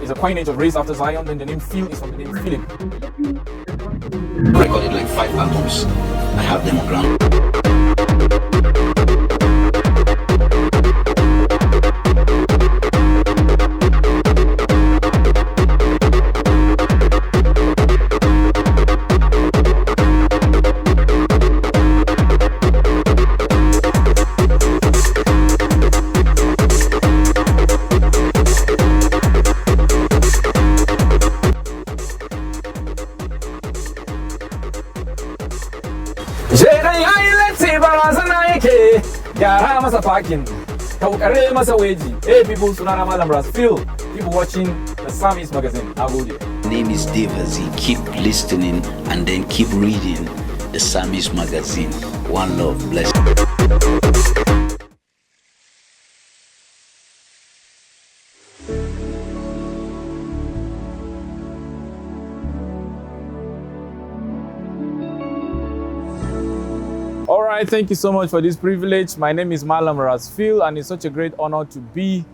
is a coinage of Race After Zion, then the name Phil is from the name Philip. I recorded like 5 albums. I have them on ground. Yara masa parking, kaukare masa weji. Hey people, sunana Mallam Razphil. People watching the Psalmist Magazine. My name is Dave Hazi. Keep listening and then keep reading the Psalmist Magazine. One love, bless. All right, thank you so much for this privilege. My name is Mallam Razphil, and it's such a great honor to be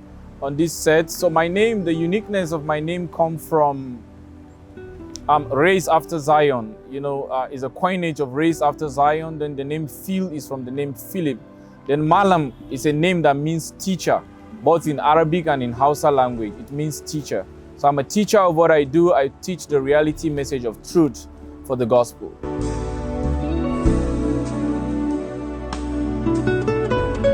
on this set. So my name, the uniqueness of my name comes from Race After Zion. You know, is a coinage of Race After Zion. Then the name Phil is from the name Philip. Then Mallam is a name that means teacher, both in Arabic and in Hausa language. It means teacher. So I'm a teacher of what I do. I teach the reality message of truth for the gospel.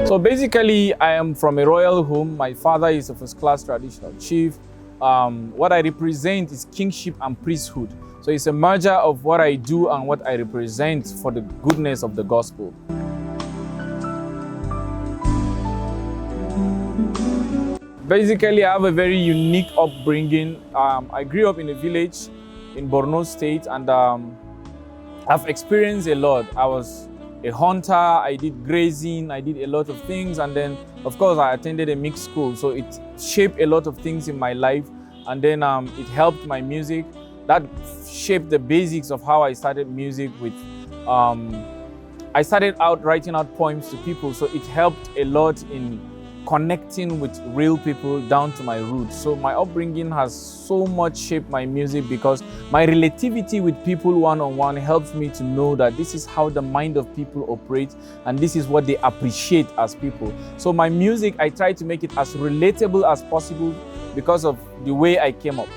So basically, I am from a royal home. My father is a first-class traditional chief. What I represent is kingship and priesthood. So it's a merger of what I do and what I represent for the goodness of the gospel. Basically, I have a very unique upbringing. I grew up in a village in Borno State, and I've experienced a lot. I was a hunter, I did grazing, I did a lot of things, and then of course I attended a mixed school, so it shaped a lot of things in my life, and then it helped my music. That shaped the basics of how I started music with, I started out writing out poems to people, so it helped a lot in connecting with real people down to my roots. So my upbringing has so much shaped my music because my relativity with people one-on-one helps me to know that this is how the mind of people operates and this is what they appreciate as people. So my music, I try to make it as relatable as possible because of the way I came up.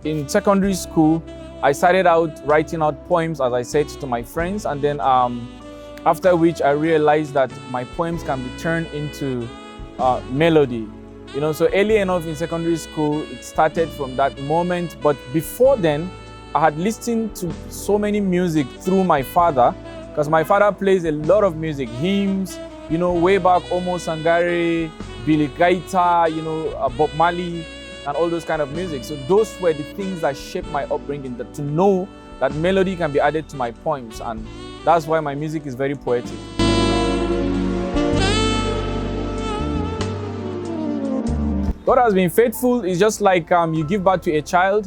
In secondary school, I started out writing out poems, as I said, to my friends, and then after which I realized that my poems can be turned into melody. You know, so early enough in secondary school, it started from that moment. But before then, I had listened to so many music through my father, because my father plays a lot of music, hymns, you know, way back, Omo Sangare, Billy Gaita, you know, Bob Marley, and all those kind of music. So those were the things that shaped my upbringing, that to know that melody can be added to my poems, and that's why my music is very poetic. God has been faithful. It's just like you give birth to a child.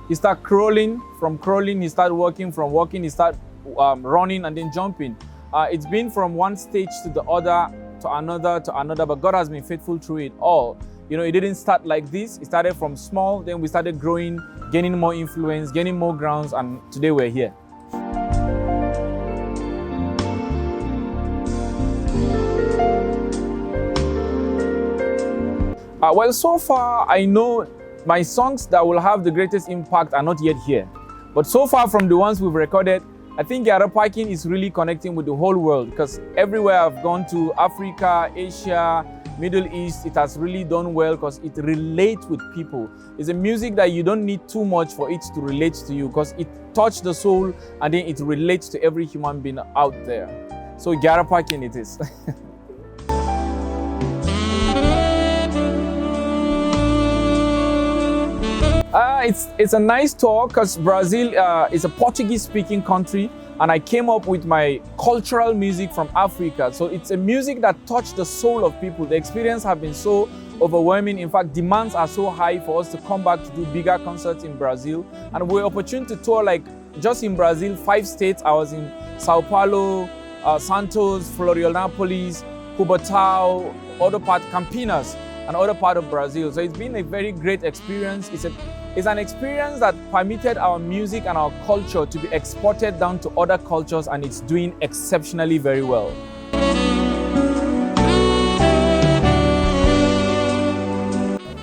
He start crawling. From crawling, he start walking. From walking, he start running and then jumping. It's been from one stage to the other, to another, but God has been faithful through it all. You know, it didn't start like this. It started from small, then we started growing, gaining more influence, gaining more grounds, and today we're here. Well, so far, I know my songs that will have the greatest impact are not yet here. But so far from the ones we've recorded, I think Yara Parking is really connecting with the whole world, because everywhere I've gone to, Africa, Asia, Middle East, it has really done well because it relates with people. It's a music that you don't need too much for it to relate to you, because it touches the soul and then it relates to every human being out there. So Yara Parking it is. It's a nice talk because Brazil is a Portuguese-speaking country, and I came up with my cultural music from Africa. So it's a music that touched the soul of people. The experience has been so overwhelming. In fact, demands are so high for us to come back to do bigger concerts in Brazil. And we're opportune to tour, like just in Brazil, 5 states. I was in Sao Paulo, Santos, Florianopolis, Cubatao, other part Campinas, and other part of Brazil. So it's been a very great experience. It's an experience that permitted our music and our culture to be exported down to other cultures, and it's doing exceptionally very well.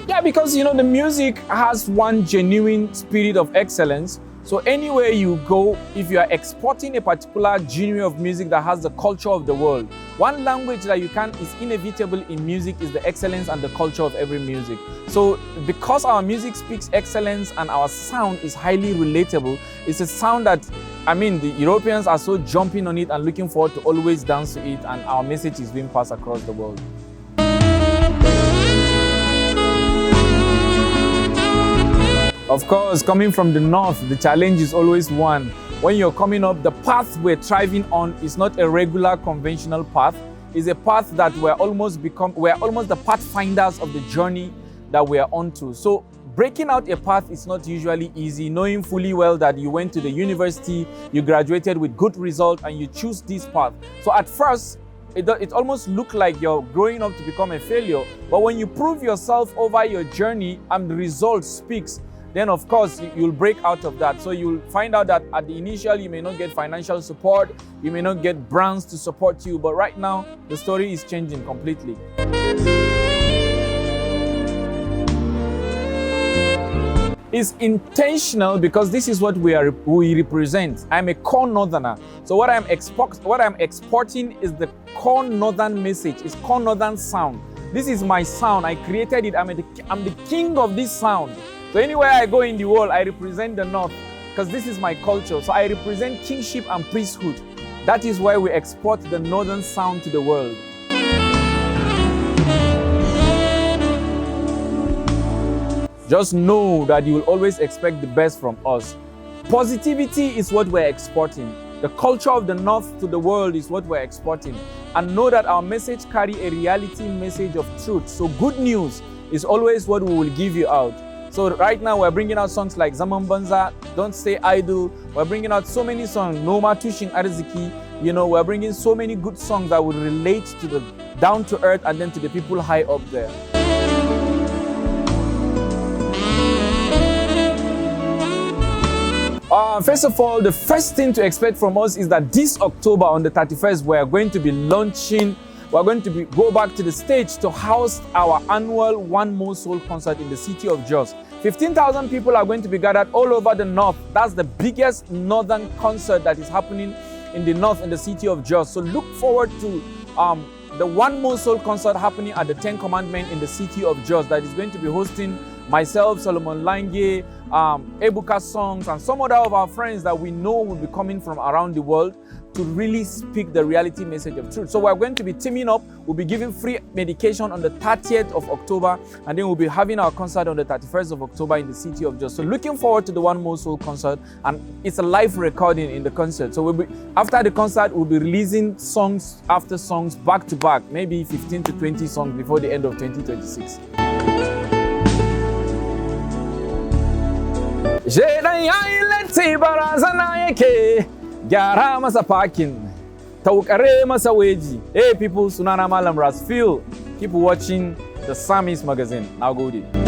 Yeah, because the music has one genuine spirit of excellence. So anywhere you go, if you are exporting a particular genre of music that has the culture of the world, one language that is inevitable in music is the excellence and the culture of every music. So because our music speaks excellence and our sound is highly relatable, it's a sound that, the Europeans are so jumping on it and looking forward to always dance to it, and our message is being passed across the world. Of course, coming from the north, the challenge is always one. When you're coming up, the path we're thriving on is not a regular conventional path. It's a path that we're almost the pathfinders of the journey that we're onto. So breaking out a path is not usually easy, knowing fully well that you went to the university, you graduated with good results, and you choose this path. So at first, it almost looks like you're growing up to become a failure. But when you prove yourself over your journey and the result speaks, then of course you'll break out of that. So you'll find out that at the initial you may not get financial support, you may not get brands to support you, but right now the story is changing completely. It's intentional because this is what we represent. I'm a core northerner. So what I'm exporting is the core northern message, it's core northern sound. This is my sound. I created it. I'm the king of this sound. So anywhere I go in the world, I represent the north because this is my culture. So I represent kingship and priesthood. That is why we export the northern sound to the world. Just know that you will always expect the best from us. Positivity is what we're exporting. The culture of the north to the world is what we're exporting. And know that our message carries a reality message of truth. So good news is always what we will give you out. So right now we're bringing out songs like Zaman Banza, Don't Stay Idle. We're bringing out so many songs, Noma Tushin Arziki. We're bringing so many good songs that would relate to the down to earth and then to the people high up there. First of all, the first thing to expect from us is that this October on the 31st, we're going to be launching, go back to the stage to house our annual One More Soul concert in the city of Jos. 15,000 people are going to be gathered all over the north. That's the biggest northern concert that is happening in the north in the city of Jos. So look forward to the One More Soul concert happening at the 10 Commandment in the city of Jos that is going to be hosting myself, Solomon Lange, Ebuka Songs, and some other of our friends that we know will be coming from around the world to really speak the reality message of truth. So we're going to be teaming up. We'll be giving free medication on the 30th of October, and then we'll be having our concert on the 31st of October in the city of Jos. So looking forward to the One More Soul concert, and it's a live recording in the concert. So after the concert, we'll be releasing songs after songs back to back, maybe 15 to 20 songs before the end of 2026. Gyara masa parking, taukare masa weji. Hey people, sunana Mallam Razphil. Keep watching the Psalmist Magazine. Now go there.